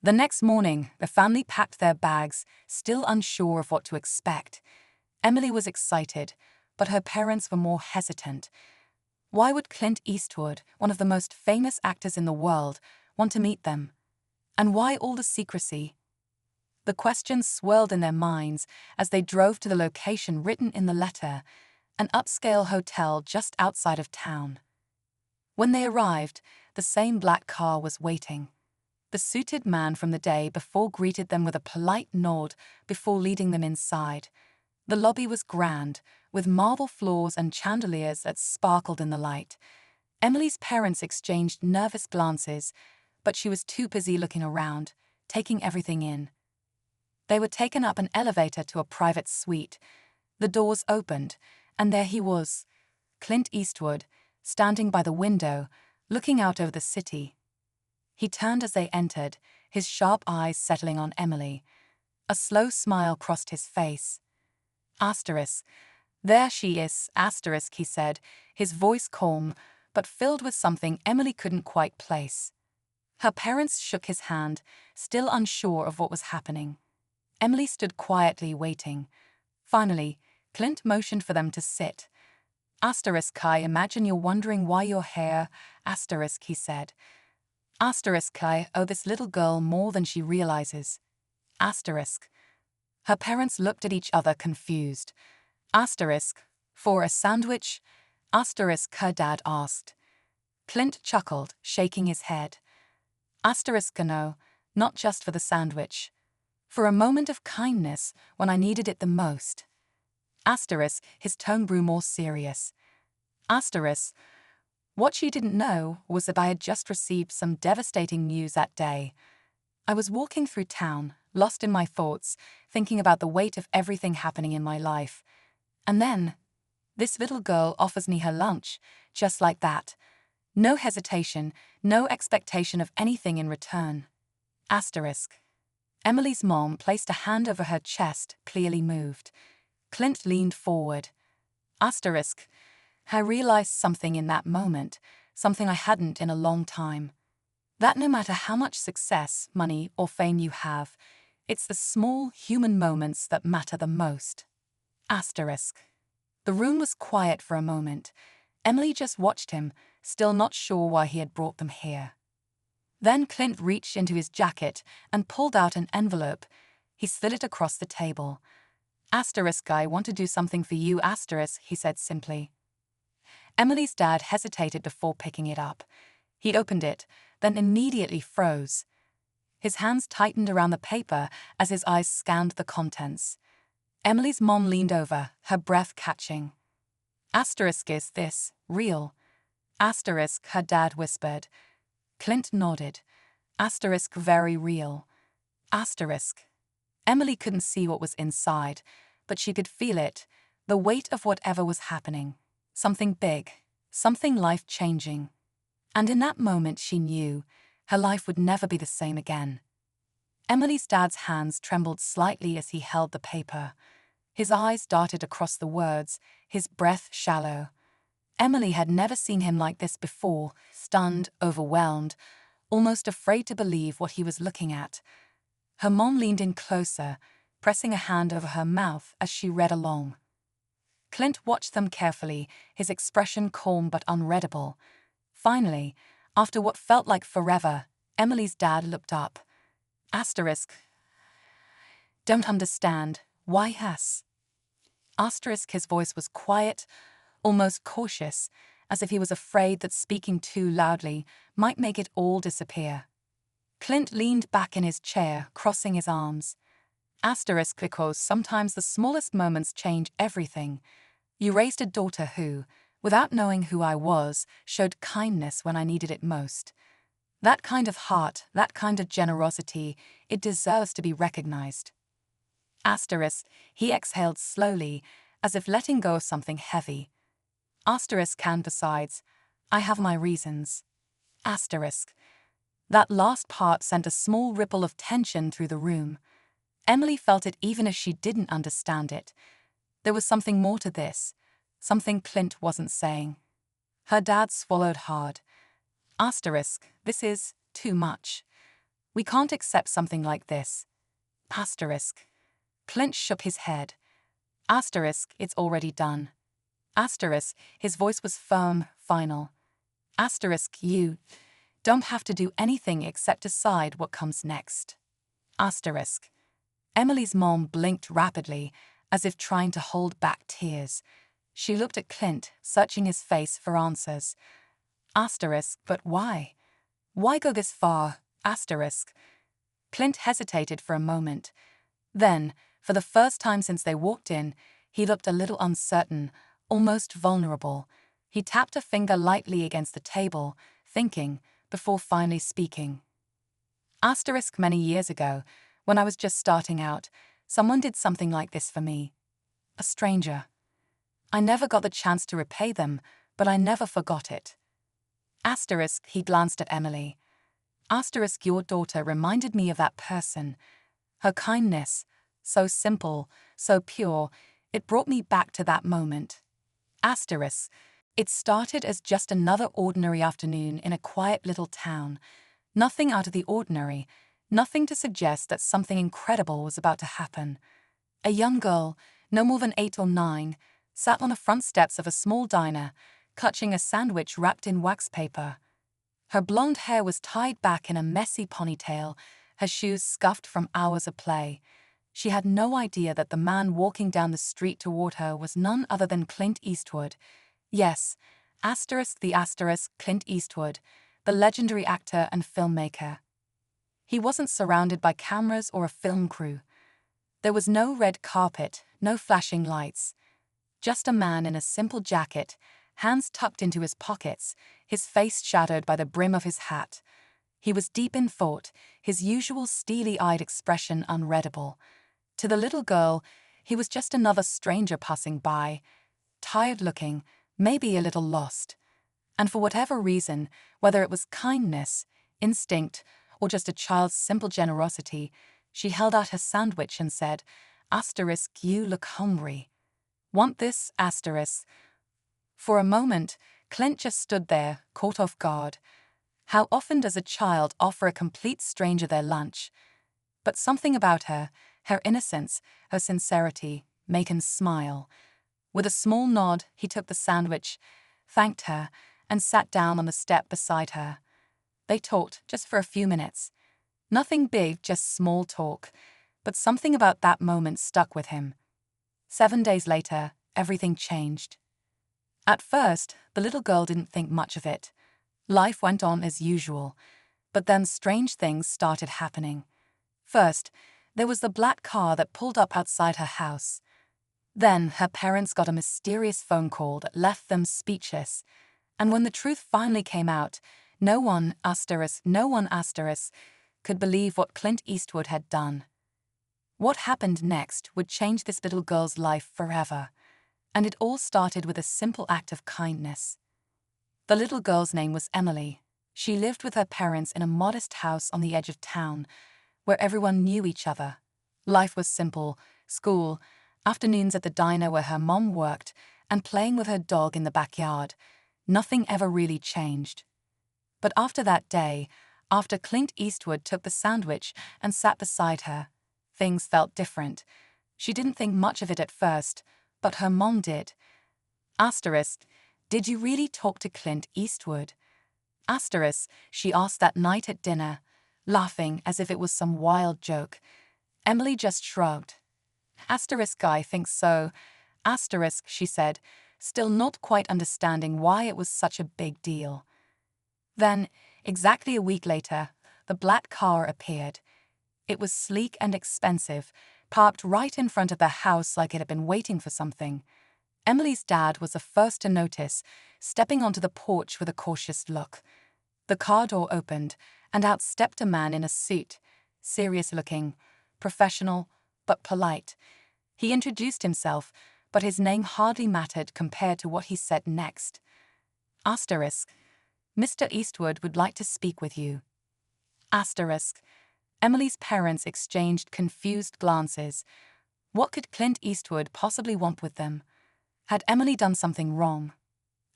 The next morning, the family packed their bags, still unsure of what to expect. Emily was excited, but her parents were more hesitant. Why would Clint Eastwood, one of the most famous actors in the world, want to meet them? And why all the secrecy? The questions swirled in their minds as they drove to the location written in the letter, an upscale hotel just outside of town. When they arrived, the same black car was waiting. The suited man from the day before greeted them with a polite nod before leading them inside. The lobby was grand, with marble floors and chandeliers that sparkled in the light. Emily's parents exchanged nervous glances, but she was too busy looking around, taking everything in. They were taken up an elevator to a private suite. The doors opened, and there he was, Clint Eastwood, standing by the window, looking out over the city. He turned as they entered, his sharp eyes settling on Emily. A slow smile crossed his face. Asterisk. There she is, asterisk, he said, his voice calm, but filled with something Emily couldn't quite place. Her parents shook his hand, still unsure of what was happening. Emily stood quietly waiting. Finally, Clint motioned for them to sit. Asterisk, I imagine you're wondering why you're here, asterisk, he said. Asterisk, I owe this little girl more than she realizes. Asterisk. Her parents looked at each other confused. Asterisk, for a sandwich? Asterisk, her dad asked. Clint chuckled, shaking his head. Asterisk, no, not just for the sandwich. For a moment of kindness when I needed it the most. Asterisk, his tone grew more serious. Asterisk, what she didn't know was that I had just received some devastating news that day. I was walking through town, lost in my thoughts, thinking about the weight of everything happening in my life. And then, this little girl offers me her lunch, just like that. No hesitation, no expectation of anything in return. Asterisk. Emily's mom placed a hand over her chest, clearly moved. Clint leaned forward. Asterisk. I realized something in that moment, something I hadn't in a long time. That no matter how much success, money, or fame you have, it's the small human moments that matter the most. Asterisk. The room was quiet for a moment. Emily just watched him, still not sure why he had brought them here. Then Clint reached into his jacket and pulled out an envelope. He slid it across the table. Asterisk, I want to do something for you, asterisk, he said simply. Emily's dad hesitated before picking it up. He opened it, then immediately froze. His hands tightened around the paper as his eyes scanned the contents. Emily's mom leaned over, her breath catching. Asterisk, is this real? Asterisk, her dad whispered. Clint nodded. Asterisk, very real. Asterisk. Emily couldn't see what was inside, but she could feel it, the weight of whatever was happening. Something big, something life-changing. And in that moment she knew her life would never be the same again. Emily's dad's hands trembled slightly as he held the paper. His eyes darted across the words, his breath shallow. Emily had never seen him like this before, stunned, overwhelmed, almost afraid to believe what he was looking at. Her mom leaned in closer, pressing a hand over her mouth as she read along. Clint watched them carefully, his expression calm but unreadable. Finally, after what felt like forever, Emily's dad looked up. Asterisk. Don't understand. Why has? Asterisk, his voice was quiet, almost cautious, as if he was afraid that speaking too loudly might make it all disappear. Clint leaned back in his chair, crossing his arms. Asterisk, because sometimes the smallest moments change everything. You raised a daughter who, without knowing who I was, showed kindness when I needed it most. That kind of heart, that kind of generosity, it deserves to be recognized. Asterisk, he exhaled slowly, as if letting go of something heavy. Asterisk, and besides, I have my reasons. Asterisk. That last part sent a small ripple of tension through the room. Emily felt it even if she didn't understand it. There was something more to this, something Clint wasn't saying. Her dad swallowed hard. Asterisk, this is too much. We can't accept something like this. Asterisk. Clint shook his head. Asterisk, it's already done. Asterisk, his voice was firm, final. Asterisk, you don't have to do anything except decide what comes next. Asterisk. Emily's mom blinked rapidly, as if trying to hold back tears. She looked at Clint, searching his face for answers. Asterisk, but why? Why go this far? Asterisk. Clint hesitated for a moment. Then, for the first time since they walked in, he looked a little uncertain, almost vulnerable. He tapped a finger lightly against the table, thinking, before finally speaking. Asterisk, many years ago, when I was just starting out, someone did something like this for me. A stranger. I never got the chance to repay them, but I never forgot it. Asterisk, he glanced at Emily. Asterisk, your daughter reminded me of that person. Her kindness, so simple, so pure, it brought me back to that moment. Asterisk, it started as just another ordinary afternoon in a quiet little town. Nothing out of the ordinary, nothing to suggest that something incredible was about to happen. A young girl, no more than 8 or 9, sat on the front steps of a small diner, clutching a sandwich wrapped in wax paper. Her blonde hair was tied back in a messy ponytail, her shoes scuffed from hours of play. She had no idea that the man walking down the street toward her was none other than Clint Eastwood. Yes, Clint Eastwood, the legendary actor and filmmaker. He wasn't surrounded by cameras or a film crew. There was no red carpet, no flashing lights. Just a man in a simple jacket, hands tucked into his pockets, his face shadowed by the brim of his hat. He was deep in thought, his usual steely-eyed expression unreadable. To the little girl, he was just another stranger passing by, tired-looking, maybe a little lost. And for whatever reason, whether it was kindness, instinct, or just a child's simple generosity, she held out her sandwich and said, Asterisk, you look hungry. Want this? Asterisk. For a moment, Clint just stood there, caught off guard. How often does a child offer a complete stranger their lunch? But something about her innocence, her sincerity, made him smile. With a small nod, he took the sandwich, thanked her, and sat down on the step beside her. They talked just for a few minutes. Nothing big, just small talk, but something about that moment stuck with him. 7 days later, everything changed. At first, the little girl didn't think much of it. Life went on as usual, but then strange things started happening. First, there was the black car that pulled up outside her house. Then her parents got a mysterious phone call that left them speechless. And when the truth finally came out, no one, could believe what Clint Eastwood had done. What happened next would change this little girl's life forever. And it all started with a simple act of kindness. The little girl's name was Emily. She lived with her parents in a modest house on the edge of town, where everyone knew each other. Life was simple: school, afternoons at the diner where her mom worked, and playing with her dog in the backyard. Nothing ever really changed. But after that day, after Clint Eastwood took the sandwich and sat beside her, things felt different. She didn't think much of it at first, but her mom did. Asterisk, did you really talk to Clint Eastwood? Asterisk, she asked that night at dinner, laughing as if it was some wild joke. Emily just shrugged. Asterisk, I think so. Asterisk, she said, still not quite understanding why it was such a big deal. Then, exactly a week later, the black car appeared. It was sleek and expensive, parked right in front of the house like it had been waiting for something. Emily's dad was the first to notice, stepping onto the porch with a cautious look. The car door opened, and out stepped a man in a suit, serious-looking, professional, but polite. He introduced himself, but his name hardly mattered compared to what he said next. Asterisk, Mr. Eastwood would like to speak with you. Asterisk. Emily's parents exchanged confused glances. What could Clint Eastwood possibly want with them? Had Emily done something wrong?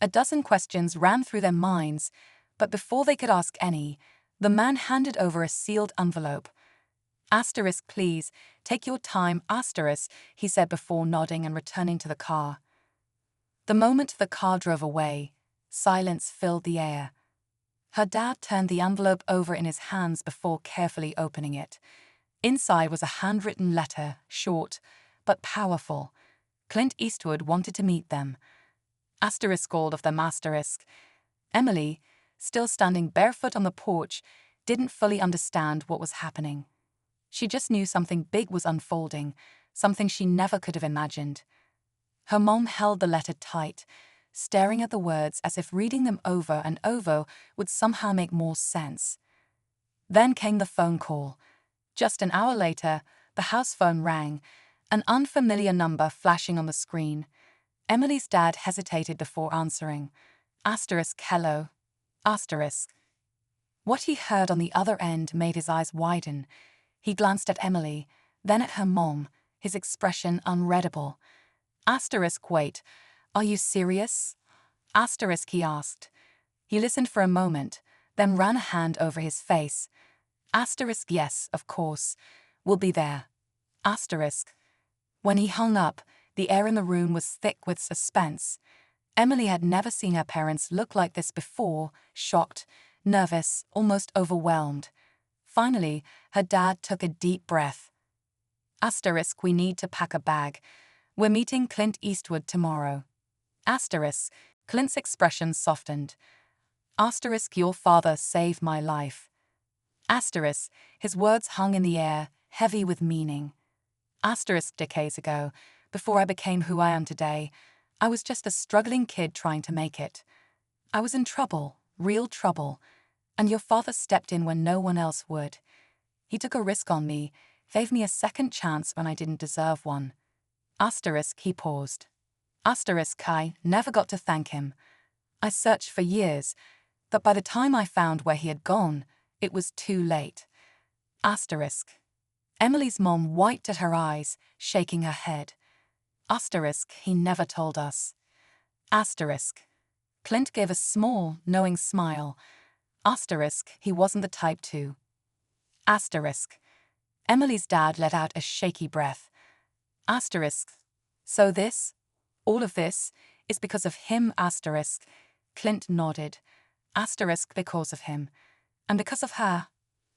A dozen questions ran through their minds, but before they could ask any, The man handed over a sealed envelope. Asterisk, please, take your time, asterisk, he said before nodding and returning to the car. The moment the car drove away, silence filled the air. Her dad turned the envelope over in his hands before carefully opening it. Inside was a handwritten letter, short, but powerful. Clint Eastwood wanted to meet them. Asterisk, all of them, asterisk. Emily, still standing barefoot on the porch, didn't fully understand what was happening. She just knew something big was unfolding, something she never could have imagined. Her mom held the letter tight, staring at the words as if reading them over and over would somehow make more sense. Then came the phone call. Just an hour later, the house phone rang, an unfamiliar number flashing on the screen. Emily's dad hesitated before answering. Asterisk, hello. Asterisk. What he heard on the other end made his eyes widen. He glanced at Emily, then at her mom, his expression unreadable. Asterisk, wait, are you serious? Asterisk, he asked. He listened for a moment, then ran a hand over his face. Asterisk, yes, of course. We'll be there. Asterisk. When he hung up, the air in the room was thick with suspense. Emily had never seen her parents look like this before, shocked, nervous, almost overwhelmed. Finally, her dad took a deep breath. Asterisk, we need to pack a bag. We're meeting Clint Eastwood tomorrow. Asterisk, Clint's expression softened. Asterisk, your father saved my life. Asterisk, his words hung in the air, heavy with meaning. Asterisk, decades ago, before I became who I am today, I was just a struggling kid trying to make it. I was in trouble, real trouble, and your father stepped in when no one else would. He took a risk on me, gave me a second chance when I didn't deserve one. Asterisk, he paused. Asterisk, I never got to thank him. I searched for years, but by the time I found where he had gone, it was too late. Asterisk. Emily's mom wiped at her eyes, shaking her head. Asterisk, he never told us. Asterisk. Clint gave a small, knowing smile. Asterisk, he wasn't the type to. Asterisk. Emily's dad let out a shaky breath. Asterisk. So this, all of this, is because of him, asterisk. Clint nodded. Asterisk, because of him. And because of her.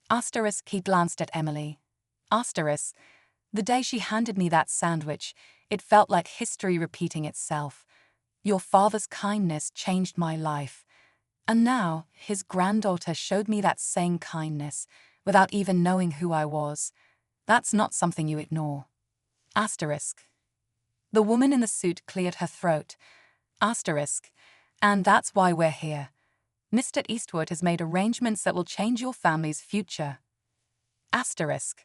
Asterisk, he glanced at Emily. Asterisk. The day she handed me that sandwich, it felt like history repeating itself. Your father's kindness changed my life. And now, his granddaughter showed me that same kindness, without even knowing who I was. That's not something you ignore. Asterisk. The woman in the suit cleared her throat. Asterisk. And that's why we're here. Mr. Eastwood has made arrangements that will change your family's future. Asterisk.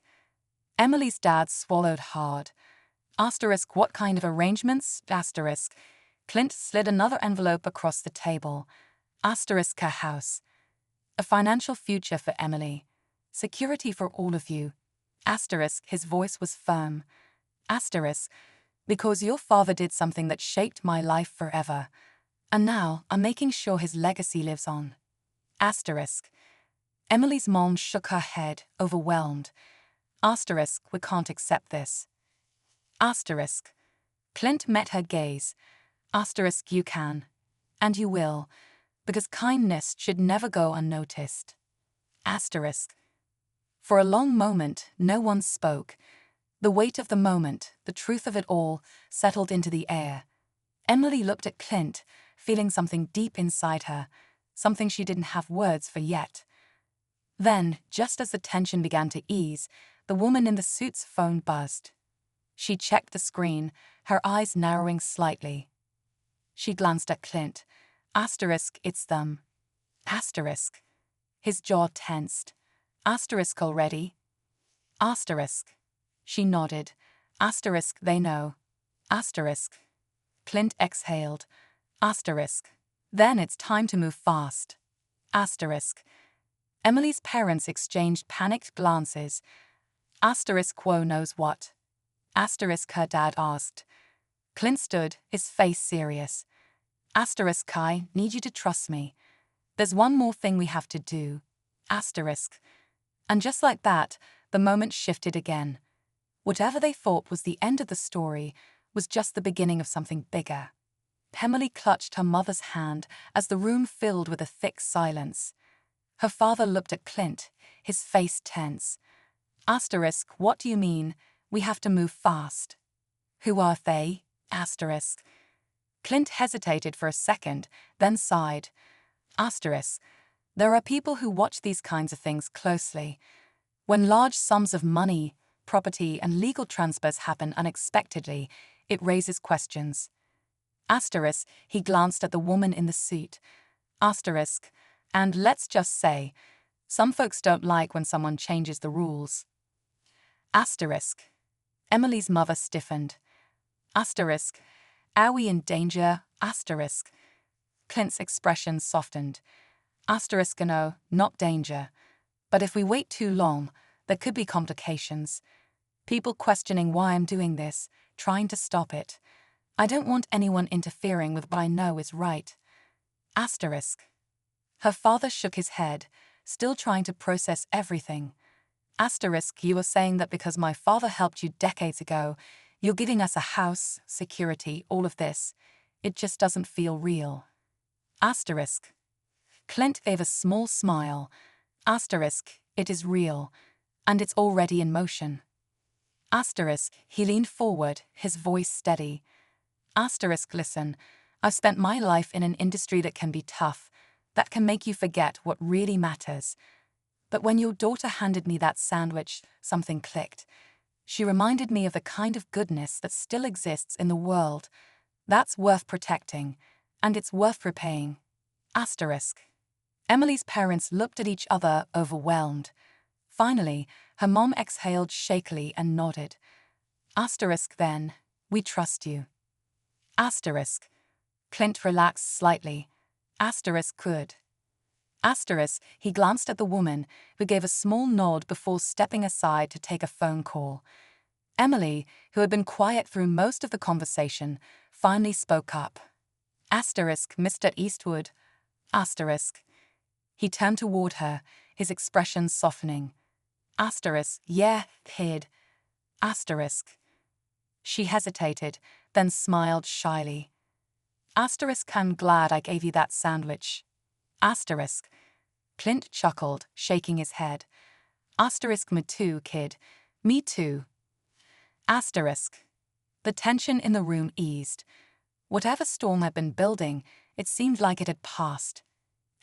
Emily's dad swallowed hard. Asterisk, what kind of arrangements? Asterisk. Clint slid another envelope across the table. Asterisk, her house. A financial future for Emily. Security for all of you. Asterisk, his voice was firm. Asterisk, because your father did something that shaped my life forever. And now I'm making sure his legacy lives on. Asterisk. Emily's mom shook her head, overwhelmed. Asterisk, we can't accept this. Asterisk. Clint met her gaze. Asterisk, you can. And you will. Because kindness should never go unnoticed. Asterisk. For a long moment, no one spoke. The weight of the moment, the truth of it all, settled into the air. Emily looked at Clint, feeling something deep inside her, something she didn't have words for yet. Then, just as the tension began to ease, the woman in the suit's phone buzzed. She checked the screen, her eyes narrowing slightly. She glanced at Clint. Asterisk, it's them. Asterisk. His jaw tensed. Asterisk already? Asterisk. She nodded. Asterisk, they know. Asterisk. Clint exhaled. Asterisk. Then it's time to move fast. Asterisk. Emily's parents exchanged panicked glances. Asterisk, quo knows what? Asterisk, her dad asked. Clint stood, his face serious. Asterisk, I need you to trust me. There's one more thing we have to do. Asterisk. And just like that, the moment shifted again. Whatever they thought was the end of the story was just the beginning of something bigger. Emily clutched her mother's hand as the room filled with a thick silence. Her father looked at Clint, his face tense. Asterisk, what do you mean? We have to move fast. Who are they? Asterisk. Clint hesitated for a second, then sighed. Asterisk. There are people who watch these kinds of things closely. When large sums of money, property, and legal transfers happen unexpectedly, it raises questions. Asterisk, he glanced at the woman in the suit. Asterisk, and let's just say, some folks don't like when someone changes the rules. Asterisk. Emily's mother stiffened. Asterisk. Are we in danger? Asterisk. Clint's expression softened. Asterisk, no, not danger. But if we wait too long, there could be complications. People questioning why I'm doing this, trying to stop it. I don't want anyone interfering with what I know is right. Asterisk. Her father shook his head, still trying to process everything. Asterisk, you are saying that because my father helped you decades ago, you're giving us a house, security, all of this. It just doesn't feel real. Asterisk. Clint gave a small smile. Asterisk, it is real, and it's already in motion. Asterisk, he leaned forward, his voice steady. Asterisk, listen, I've spent my life in an industry that can be tough, that can make you forget what really matters. But when your daughter handed me that sandwich, something clicked. She reminded me of the kind of goodness that still exists in the world. That's worth protecting, and it's worth repaying. Asterisk. Emily's parents looked at each other, overwhelmed. Finally, her mom exhaled shakily and nodded. Asterisk, then, we trust you. Asterisk. Clint relaxed slightly. Asterisk, could. Asterisk, he glanced at the woman, who gave a small nod before stepping aside to take a phone call. Emily, who had been quiet through most of the conversation, finally spoke up. Asterisk, Mr. Eastwood. Asterisk. He turned toward her, his expression softening. Asterisk, yeah, kid. Asterisk. She hesitated, then smiled shyly. Asterisk, I'm glad I gave you that sandwich. Asterisk. Clint chuckled, shaking his head. Asterisk, me too, kid. Me too. Asterisk. The tension in the room eased. Whatever storm had been building, it seemed like it had passed.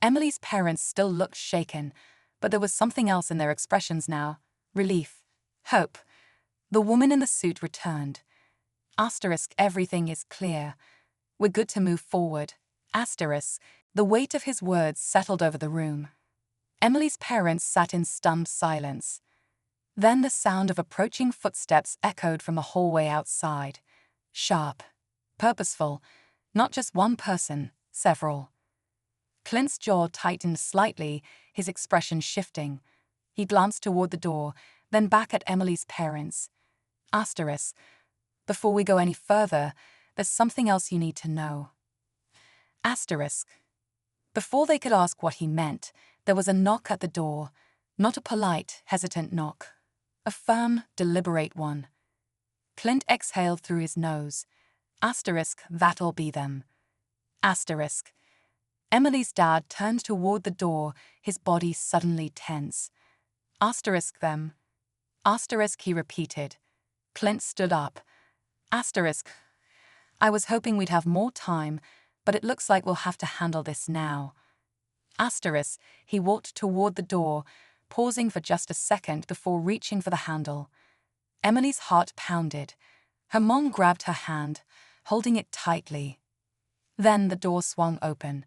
Emily's parents still looked shaken, but there was something else in their expressions now. Relief. Hope. The woman in the suit returned. Asterisk, everything is clear. We're good to move forward. Asterisk. The weight of his words settled over the room. Emily's parents sat in stunned silence. Then the sound of approaching footsteps echoed from the hallway outside. Sharp. Purposeful. Not just one person, several. Clint's jaw tightened slightly, his expression shifting. He glanced toward the door, then back at Emily's parents. Asterisk. Before we go any further, there's something else you need to know. Asterisk. Before they could ask what he meant, there was a knock at the door. Not a polite, hesitant knock. A firm, deliberate one. Clint exhaled through his nose. Asterisk, that'll be them. Asterisk. Emily's dad turned toward the door, his body suddenly tense. Asterisk, them. Asterisk, he repeated. Clint stood up. Asterisk. I was hoping we'd have more time, but it looks like we'll have to handle this now. Asterisk, he walked toward the door, pausing for just a second before reaching for the handle. Emily's heart pounded. Her mom grabbed her hand, holding it tightly. Then the door swung open.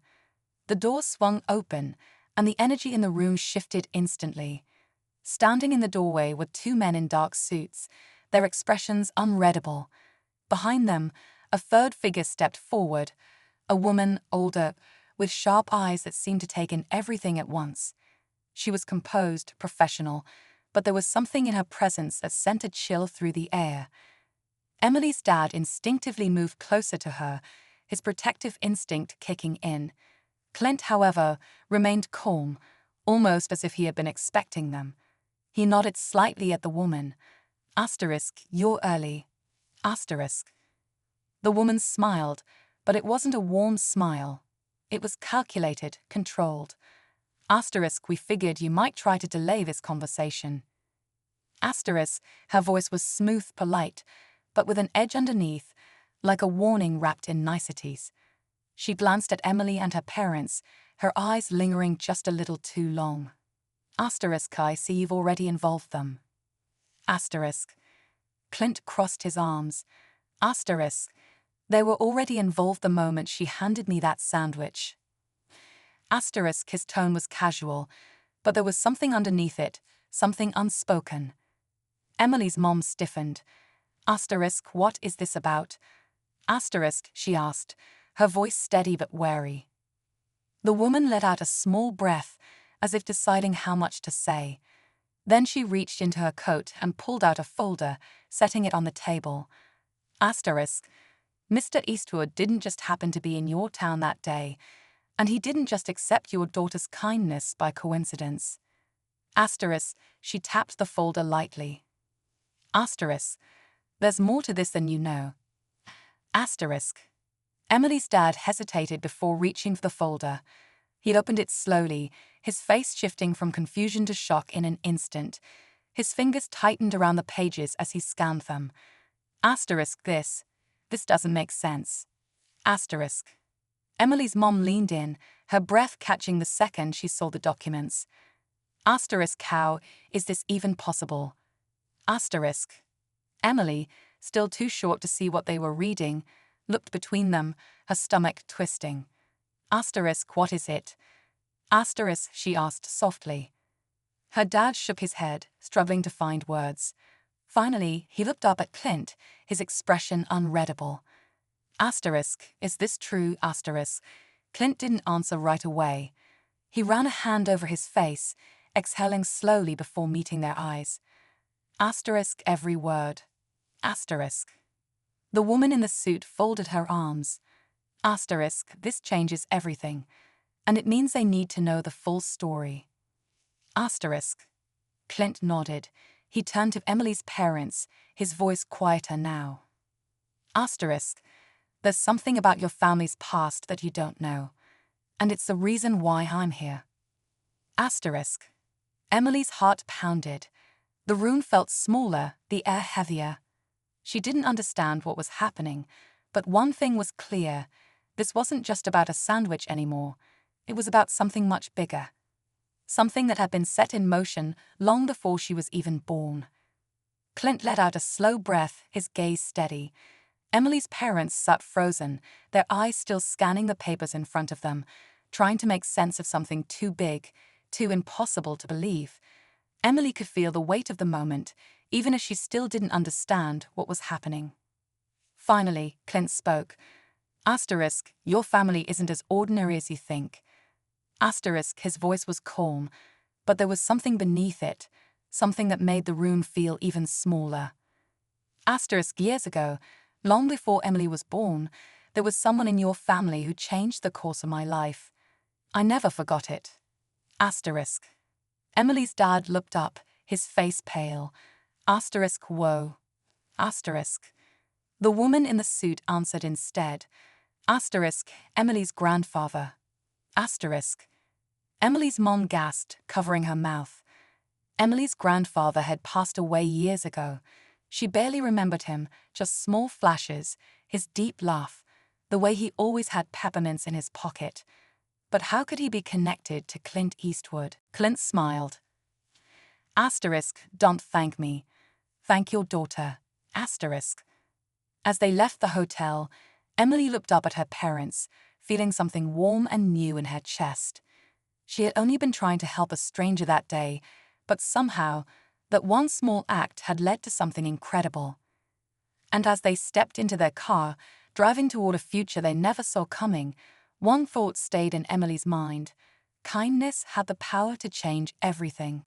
The door swung open, and the energy in the room shifted instantly. Standing in the doorway were two men in dark suits, their expressions unreadable. Behind them, a third figure stepped forward, a woman, older, with sharp eyes that seemed to take in everything at once. She was composed, professional, but there was something in her presence that sent a chill through the air. Emily's dad instinctively moved closer to her, his protective instinct kicking in. Clint, however, remained calm, almost as if he had been expecting them. He nodded slightly at the woman. Asterisk, you're early. Asterisk. The woman smiled, but it wasn't a warm smile. It was calculated, controlled. Asterisk, we figured you might try to delay this conversation. Asterisk, her voice was smooth, polite, but with an edge underneath, like a warning wrapped in niceties. She glanced at Emily and her parents, her eyes lingering just a little too long. Asterisk, I see you've already involved them. Asterisk. Clint crossed his arms. Asterisk. They were already involved the moment she handed me that sandwich. Asterisk, his tone was casual, but there was something underneath it, something unspoken. Emily's mom stiffened. Asterisk, what is this about? Asterisk, she asked, her voice steady but wary. The woman let out a small breath, as if deciding how much to say. Then she reached into her coat and pulled out a folder, setting it on the table. Asterisk. Mr. Eastwood didn't just happen to be in your town that day, and he didn't just accept your daughter's kindness by coincidence. Asterisk, she tapped the folder lightly. Asterisk, there's more to this than you know. Asterisk. Emily's dad hesitated before reaching for the folder. He'd opened it slowly, his face shifting from confusion to shock in an instant. His fingers tightened around the pages as he scanned them. Asterisk, this doesn't make sense. Asterisk. Emily's mom leaned in, her breath catching the second she saw the documents. Asterisk, how is this even possible? Asterisk. Emily, still too short to see what they were reading, looked between them, her stomach twisting. Asterisk, what is it? Asterisk, she asked softly. Her dad shook his head, struggling to find words. Finally, he looked up at Clint, his expression unreadable. Asterisk, is this true? Asterisk. Clint didn't answer right away. He ran a hand over his face, exhaling slowly before meeting their eyes. Asterisk, every word. Asterisk. The woman in the suit folded her arms. Asterisk, this changes everything, and it means they need to know the full story. Asterisk. Clint nodded. He turned to Emily's parents, his voice quieter now. Asterisk. There's something about your family's past that you don't know, and it's the reason why I'm here. Asterisk. Emily's heart pounded. The room felt smaller, the air heavier. She didn't understand what was happening, but one thing was clear. This wasn't just about a sandwich anymore. It was about something much bigger. Something that had been set in motion long before she was even born. Clint let out a slow breath, his gaze steady. Emily's parents sat frozen, their eyes still scanning the papers in front of them, trying to make sense of something too big, too impossible to believe. Emily could feel the weight of the moment, even as she still didn't understand what was happening. Finally, Clint spoke. Asterisk, your family isn't as ordinary as you think. Asterisk, his voice was calm, but there was something beneath it, something that made the room feel even smaller. Asterisk, years ago, long before Emily was born, there was someone in your family who changed the course of my life. I never forgot it. Asterisk. Emily's dad looked up, his face pale. Asterisk, whoa. Asterisk. The woman in the suit answered instead. Asterisk, Emily's grandfather. Asterisk. Emily's mom gasped, covering her mouth. Emily's grandfather had passed away years ago. She barely remembered him, just small flashes, his deep laugh, the way he always had peppermints in his pocket. But how could he be connected to Clint Eastwood? Clint smiled. Asterisk, don't thank me. Thank your daughter. Asterisk. As they left the hotel, Emily looked up at her parents, feeling something warm and new in her chest. She had only been trying to help a stranger that day, but somehow, that one small act had led to something incredible. And as they stepped into their car, driving toward a future they never saw coming, one thought stayed in Emily's mind. Kindness had the power to change everything.